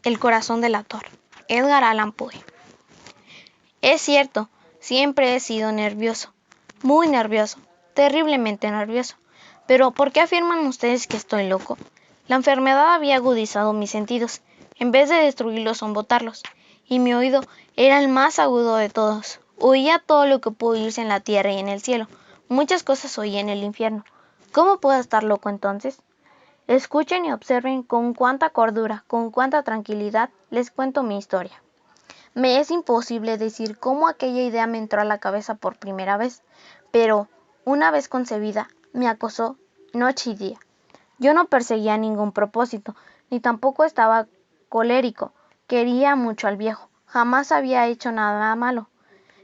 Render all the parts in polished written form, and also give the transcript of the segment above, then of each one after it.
El corazón del actor. Edgar Allan Poe. Es cierto, siempre he sido nervioso, muy nervioso, terriblemente nervioso. Pero ¿por qué afirman ustedes que estoy loco? La enfermedad había agudizado mis sentidos, en vez de destruirlos o embotarlos, y mi oído era el más agudo de todos. Oía todo lo que pudo oírse en la tierra y en el cielo. Muchas cosas oí en el infierno. ¿Cómo puedo estar loco entonces? Escuchen y observen con cuánta cordura, con cuánta tranquilidad les cuento mi historia. Me es imposible decir cómo aquella idea me entró a la cabeza por primera vez, pero, una vez concebida, me acosó noche y día. Yo no perseguía ningún propósito, ni tampoco estaba colérico. Quería mucho al viejo. Jamás había hecho nada malo.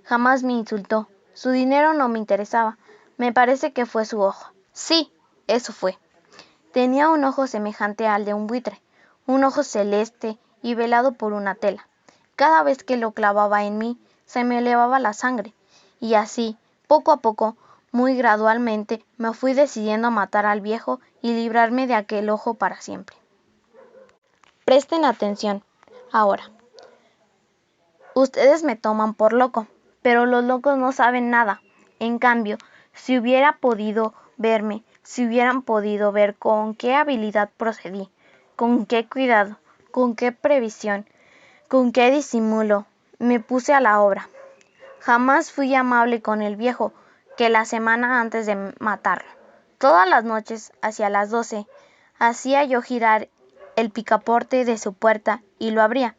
Jamás me insultó. Su dinero no me interesaba. Me parece que fue su ojo. Sí, eso fue. Tenía un ojo semejante al de un buitre, un ojo celeste y velado por una tela. Cada vez que lo clavaba en mí, se me elevaba la sangre, y así, poco a poco, muy gradualmente, me fui decidiendo a matar al viejo y librarme de aquel ojo para siempre. Presten atención, ahora. Ustedes me toman por loco, pero los locos no saben nada. En cambio, si hubiera podido verme, si hubieran podido ver con qué habilidad procedí, con qué cuidado, con qué previsión, con qué disimulo, me puse a la obra. Jamás fui amable con el viejo que la semana antes de matarlo. Todas las noches, hacia las 12, hacía yo girar el picaporte de su puerta y lo abría.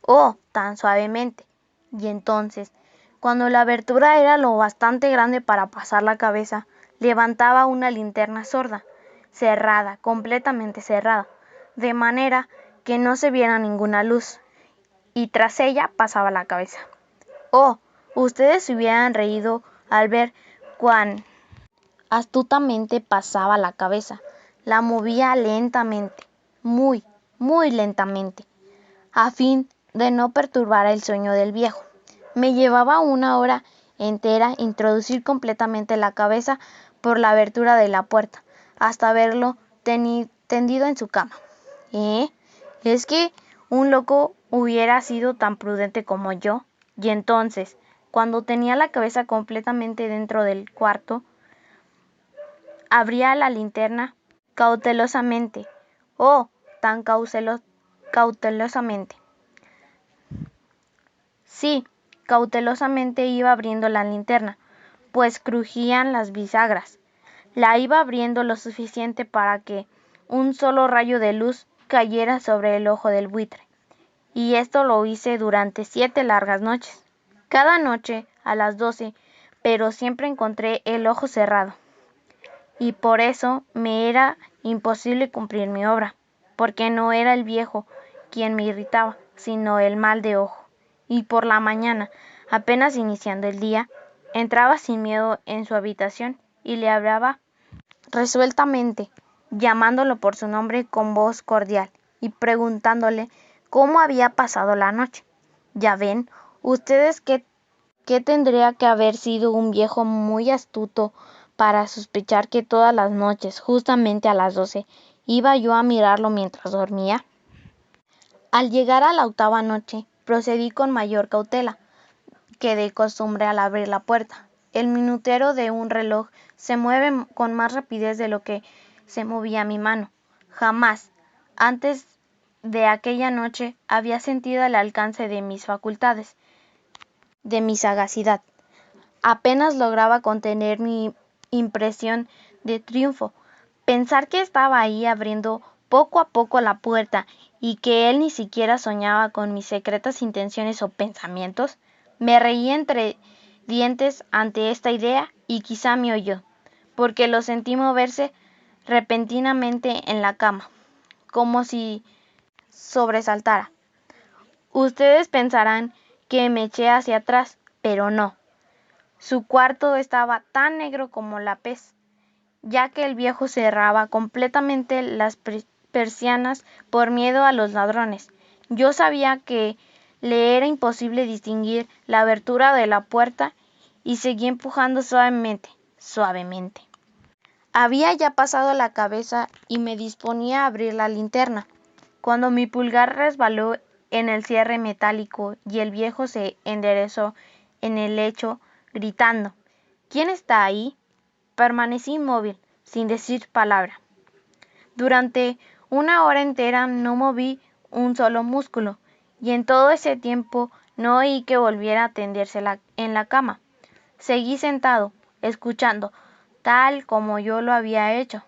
Oh, tan suavemente. Y entonces, cuando la abertura era lo bastante grande para pasar la cabeza, levantaba una linterna sorda, cerrada, completamente cerrada, de manera que no se viera ninguna luz, y tras ella pasaba la cabeza. Oh, ustedes se hubieran reído al ver cuán astutamente pasaba la cabeza. La movía lentamente, muy, muy lentamente, a fin de no perturbar el sueño del viejo. Me llevaba una hora entera introducir completamente la cabeza por la abertura de la puerta, hasta verlo tendido en su cama. ¿Es que un loco hubiera sido tan prudente como yo? Y entonces, cuando tenía la cabeza completamente dentro del cuarto, abría la linterna cautelosamente. Oh, tan cautelosamente. Sí, cautelosamente iba abriendo la linterna, pues crujían las bisagras. La iba abriendo lo suficiente para que un solo rayo de luz cayera sobre el ojo del buitre. Y esto lo hice durante 7 largas noches. Cada noche a las 12, pero siempre encontré el ojo cerrado. Y por eso me era imposible cumplir mi obra, porque no era el viejo quien me irritaba, sino el mal de ojo. Y por la mañana, apenas iniciando el día, entraba sin miedo en su habitación y le hablaba resueltamente, llamándolo por su nombre con voz cordial y preguntándole cómo había pasado la noche. Ya ven, ustedes que tendría que haber sido un viejo muy astuto para sospechar que todas las noches, justamente a las 12, iba yo a mirarlo mientras dormía. Al llegar a la 8ª noche, procedí con mayor cautela que de costumbre al abrir la puerta. El minutero de un reloj se mueve con más rapidez de lo que se movía mi mano. Jamás, antes de aquella noche, había sentido el alcance de mis facultades, de mi sagacidad. Apenas lograba contener mi impresión de triunfo. Pensar que estaba ahí abriendo poco a poco la puerta y que él ni siquiera soñaba con mis secretas intenciones o pensamientos. Me reí entre dientes ante esta idea y quizá me oyó, porque lo sentí moverse repentinamente en la cama, como si sobresaltara. Ustedes pensarán que me eché hacia atrás, pero no. Su cuarto estaba tan negro como la pez, ya que el viejo cerraba completamente las persianas por miedo a los ladrones. Yo sabía que le era imposible distinguir la abertura de la puerta y seguí empujando suavemente, suavemente. Había ya pasado la cabeza y me disponía a abrir la linterna, cuando mi pulgar resbaló en el cierre metálico y el viejo se enderezó en el lecho, gritando: ¿Quién está ahí? Permanecí inmóvil, sin decir palabra. Durante una hora entera no moví un solo músculo, y en todo ese tiempo no oí que volviera a tenderse en la cama. Seguí sentado, escuchando, tal como yo lo había hecho,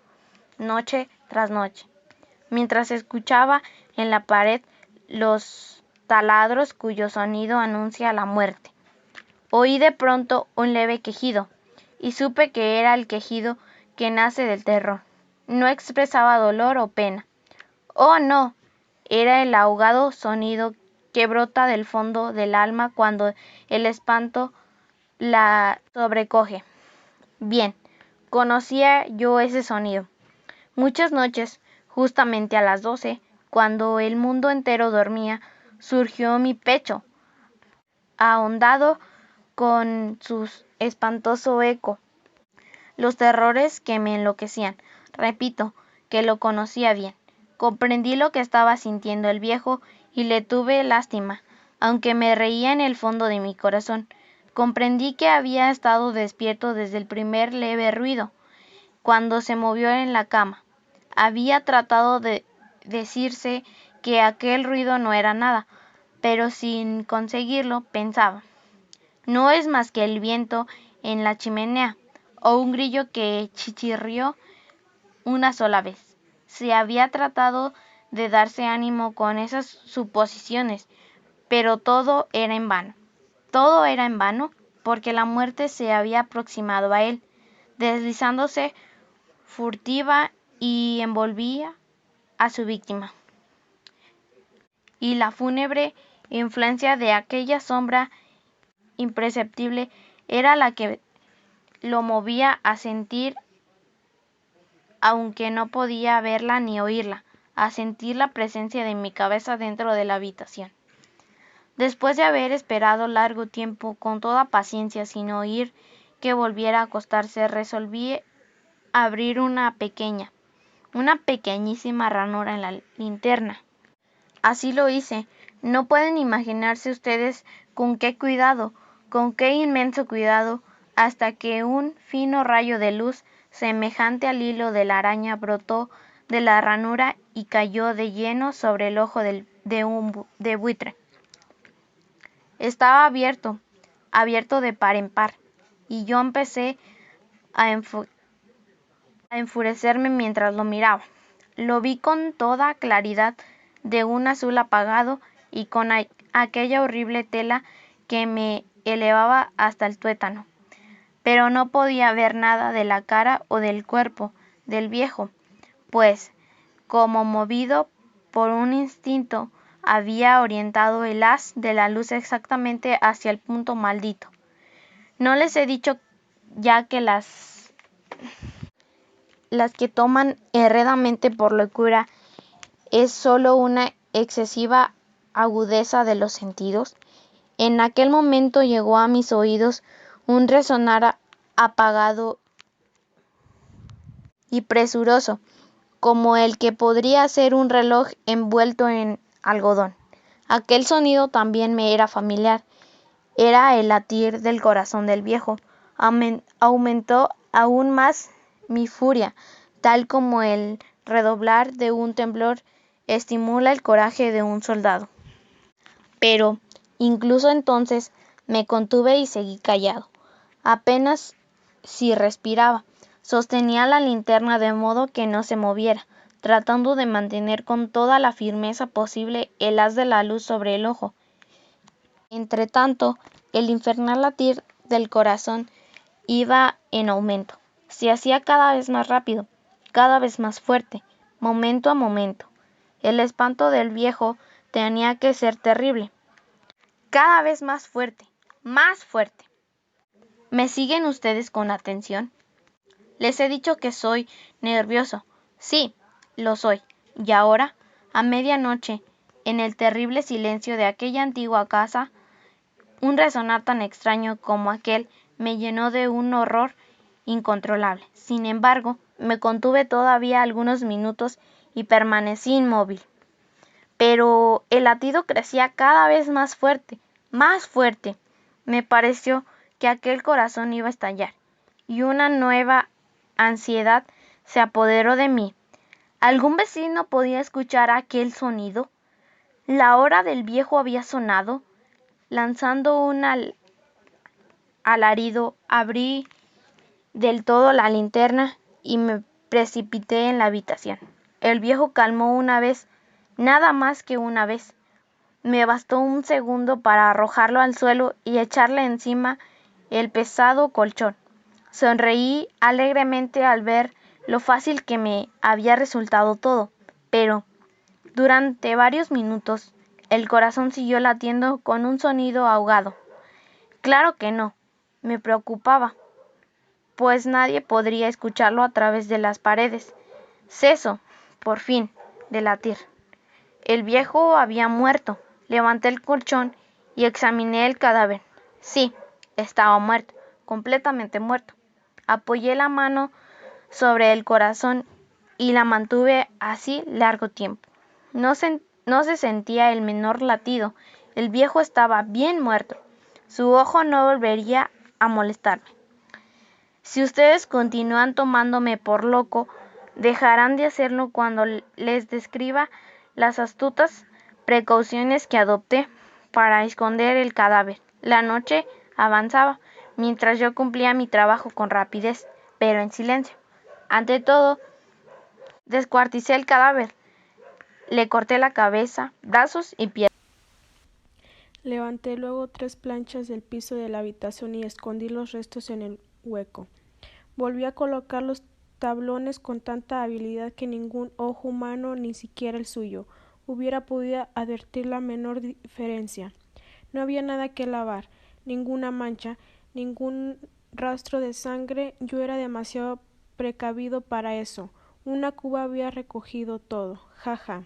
noche tras noche, mientras escuchaba en la pared los taladros cuyo sonido anuncia la muerte. Oí de pronto un leve quejido, y supe que era el quejido que nace del terror. No expresaba dolor o pena. Oh, no, era el ahogado sonido que brota del fondo del alma cuando el espanto la sobrecoge. Bien, conocía yo ese sonido. Muchas noches, justamente a las 12, cuando el mundo entero dormía, surgió mi pecho, ahondado con su espantoso eco, los terrores que me enloquecían. Repito, que lo conocía bien. Comprendí lo que estaba sintiendo el viejo y le tuve lástima, aunque me reía en el fondo de mi corazón. Comprendí que había estado despierto desde el primer leve ruido, cuando se movió en la cama. Había tratado de decirse que aquel ruido no era nada, pero sin conseguirlo, pensaba: no es más que el viento en la chimenea, o un grillo que chirrió una sola vez. Se había tratado de darse ánimo con esas suposiciones, pero todo era en vano. Todo era en vano, porque la muerte se había aproximado a él, deslizándose furtiva y envolvía a su víctima. Y la fúnebre influencia de aquella sombra imperceptible era la que lo movía a sentir, aunque no podía verla ni oírla, a sentir la presencia de mi cabeza dentro de la habitación. Después de haber esperado largo tiempo con toda paciencia sin oír que volviera a acostarse, resolví abrir una pequeñísima ranura en la linterna. Así lo hice. No pueden imaginarse ustedes con qué cuidado, con qué inmenso cuidado, hasta que un fino rayo de luz, semejante al hilo de la araña, brotó de la ranura y cayó de lleno sobre el ojo de buitre. Estaba abierto de par en par, y yo empecé a enfurecerme mientras lo miraba. Lo vi con toda claridad, de un azul apagado y con aquella horrible tela que me elevaba hasta el tuétano. Pero no podía ver nada de la cara o del cuerpo del viejo, pues, como movido por un instinto, había orientado el haz de la luz exactamente hacia el punto maldito. ¿No les he dicho ya que las que toman erradamente por locura es sólo una excesiva agudeza de los sentidos? En aquel momento llegó a mis oídos un resonar apagado y presuroso, como el que podría ser un reloj envuelto en algodón. Aquel sonido también me era familiar. Era el latir del corazón del viejo. Aumentó aún más mi furia, tal como el redoblar de un temblor estimula el coraje de un soldado. Pero, incluso entonces, me contuve y seguí callado. Apenas si respiraba. Sostenía la linterna de modo que no se moviera, tratando de mantener con toda la firmeza posible el haz de la luz sobre el ojo. Entretanto, el infernal latir del corazón iba en aumento. Se hacía cada vez más rápido, cada vez más fuerte, momento a momento. El espanto del viejo tenía que ser terrible. Cada vez más fuerte, más fuerte. ¿Me siguen ustedes con atención? Les he dicho que soy nervioso. Sí, lo soy. Y ahora, a medianoche, en el terrible silencio de aquella antigua casa, un resonar tan extraño como aquel me llenó de un horror incontrolable. Sin embargo, me contuve todavía algunos minutos y permanecí inmóvil. pero el latido crecía cada vez más fuerte, más fuerte. Me pareció que aquel corazón iba a estallar, y una nueva ansiedad se apoderó de mí. ¿Algún vecino podía escuchar aquel sonido? La hora del viejo había sonado. Lanzando un alarido, abrí del todo la linterna y me precipité en la habitación. El viejo calmó una vez, nada más que una vez. Me bastó un segundo para arrojarlo al suelo y echarle encima el pesado colchón. Sonreí alegremente al ver lo fácil que me había resultado todo, pero durante varios minutos el corazón siguió latiendo con un sonido ahogado. Claro que no, me preocupaba, pues nadie podría escucharlo a través de las paredes. Cesó, por fin, de latir. El viejo había muerto. Levanté el colchón y examiné el cadáver. Sí, estaba muerto, completamente muerto. Apoyé la mano sobre el corazón y la mantuve así largo tiempo. No se sentía el menor latido. El viejo estaba bien muerto. Su ojo no volvería a molestarme. Si ustedes continúan tomándome por loco, dejarán de hacerlo cuando les describa las astutas precauciones que adopté para esconder el cadáver. La noche avanzaba, mientras yo cumplía mi trabajo con rapidez, pero en silencio. Ante todo, descuarticé el cadáver. Le corté la cabeza, brazos y piernas. Levanté luego 3 planchas del piso de la habitación y escondí los restos en el hueco. Volví a colocar los tablones con tanta habilidad que ningún ojo humano, ni siquiera el suyo, hubiera podido advertir la menor diferencia. No había nada que lavar, ninguna mancha, ningún rastro de sangre. Yo era demasiado precavido para eso. Una cuba había recogido todo. Ja.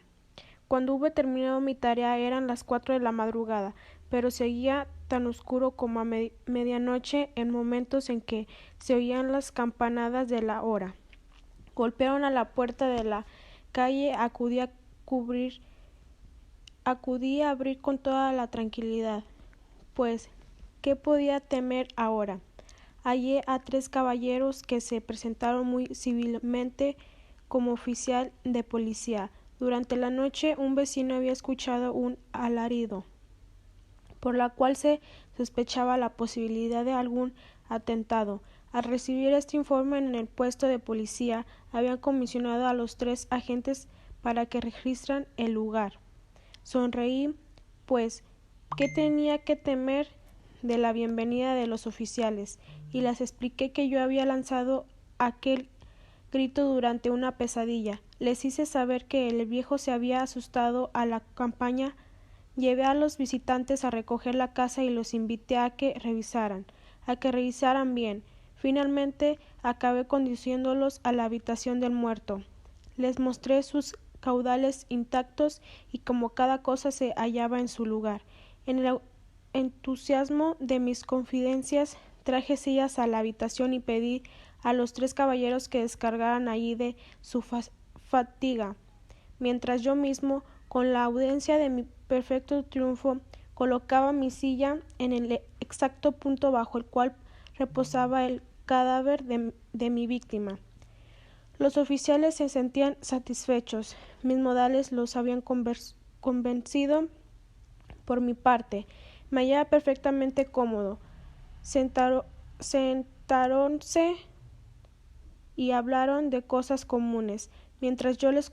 Cuando hube terminado mi tarea eran las 4 de la madrugada, pero seguía tan oscuro como a medianoche en momentos en que se oían las campanadas de la hora. Golpearon a la puerta de la calle, acudí a abrir con toda la tranquilidad, pues, ¿qué podía temer ahora? Hallé a 3 caballeros que se presentaron muy civilmente como oficial de policía. Durante la noche un vecino había escuchado un alarido, por la cual se sospechaba la posibilidad de algún atentado. Al recibir este informe en el puesto de policía, habían comisionado a los 3 agentes para que registraran el lugar. Sonreí, pues, ¿qué tenía que temer de la bienvenida de los oficiales? Y les expliqué que yo había lanzado aquel grito durante una pesadilla. Les hice saber que el viejo se había asustado a la campaña. Llevé a los visitantes a recoger la casa y los invité a que revisaran bien. Finalmente acabé conduciéndolos a la habitación del muerto. Les mostré sus caudales intactos y como cada cosa se hallaba en su lugar. En el entusiasmo de mis confidencias traje sillas a la habitación y pedí a los 3 caballeros que descargaran allí de su fatiga, mientras yo mismo, con la audiencia de mi perfecto triunfo, colocaba mi silla en el exacto punto bajo el cual reposaba el cadáver de mi víctima. Los oficiales se sentían satisfechos. Mis modales los habían convencido. Por mi parte, me hallaba perfectamente cómodo. Sentaronse y hablaron de cosas comunes, mientras yo les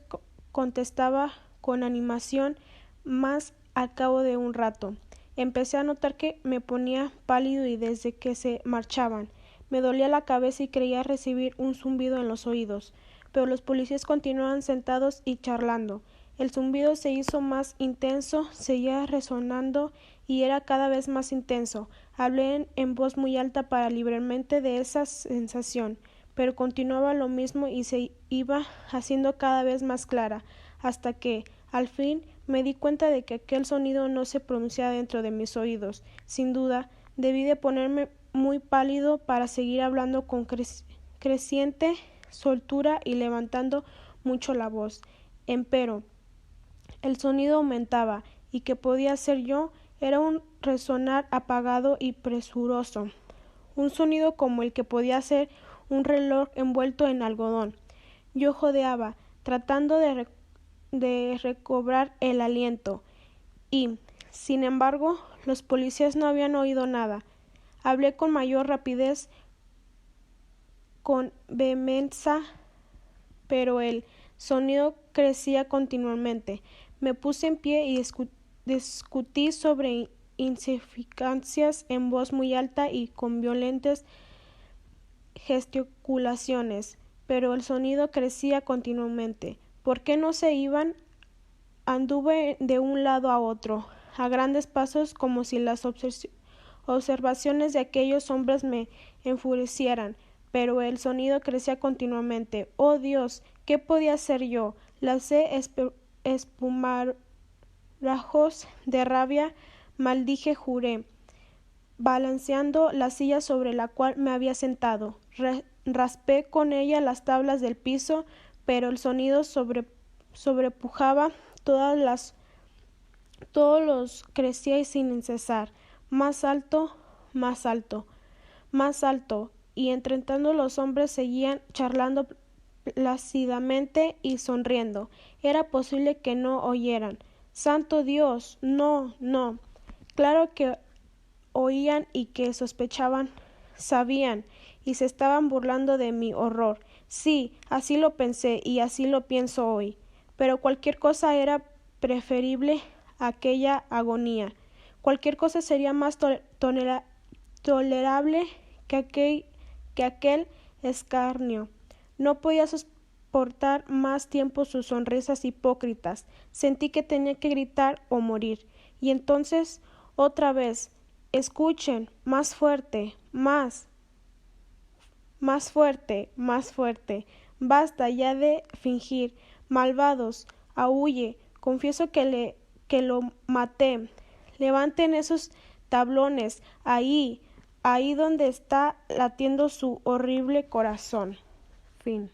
contestaba con animación. Más al cabo de un rato, empecé a notar que me ponía pálido y desde que se marchaban, me dolía la cabeza y creía recibir un zumbido en los oídos, pero los policías continuaban sentados y charlando. El zumbido se hizo más intenso, seguía resonando y era cada vez más intenso. Hablé en voz muy alta para librarme de esa sensación, pero continuaba lo mismo y se iba haciendo cada vez más clara, hasta que, al fin, me di cuenta de que aquel sonido no se pronunciaba dentro de mis oídos. Sin duda, debí de ponerme muy pálido para seguir hablando con creciente soltura y levantando mucho la voz. Empero, El sonido aumentaba, y que podía ser yo, era un resonar apagado y presuroso, un sonido como el que podía ser un reloj envuelto en algodón. Yo jodeaba, tratando de recobrar el aliento, y, sin embargo, los policías no habían oído nada. Hablé con mayor rapidez, con vehemencia, pero el sonido crecía continuamente. Me puse en pie y discutí sobre insignificancias en voz muy alta y con violentas gesticulaciones, pero el sonido crecía continuamente. ¿Por qué no se iban? Anduve de un lado a otro, a grandes pasos, como si las observaciones de aquellos hombres me enfurecieran, pero el sonido crecía continuamente. ¡Oh, Dios! ¿Qué podía hacer yo? Lancé espumarajos de rabia, maldije, juré, balanceando la silla sobre la cual me había sentado. Raspé con ella las tablas del piso, pero el sonido sobrepujaba todos los crecía y sin cesar, más alto, más alto, más alto, y entretanto los hombres seguían charlando plácidamente y sonriendo. Era posible que no oyeran. ¡Santo Dios! No, no. Claro que oían y que sospechaban, sabían, y se estaban burlando de mi horror. Sí, así lo pensé y así lo pienso hoy. Pero cualquier cosa era preferible a aquella agonía. Cualquier cosa sería más tolerable que aquel escarnio. No podía soportar más tiempo sus sonrisas hipócritas. Sentí que tenía que gritar o morir. Y entonces, otra vez, escuchen, más fuerte, más fuerte, más fuerte. Basta ya de fingir. Malvados, aúlle. Confieso que lo maté. Levanten esos tablones, ahí donde está latiendo su horrible corazón. Fin.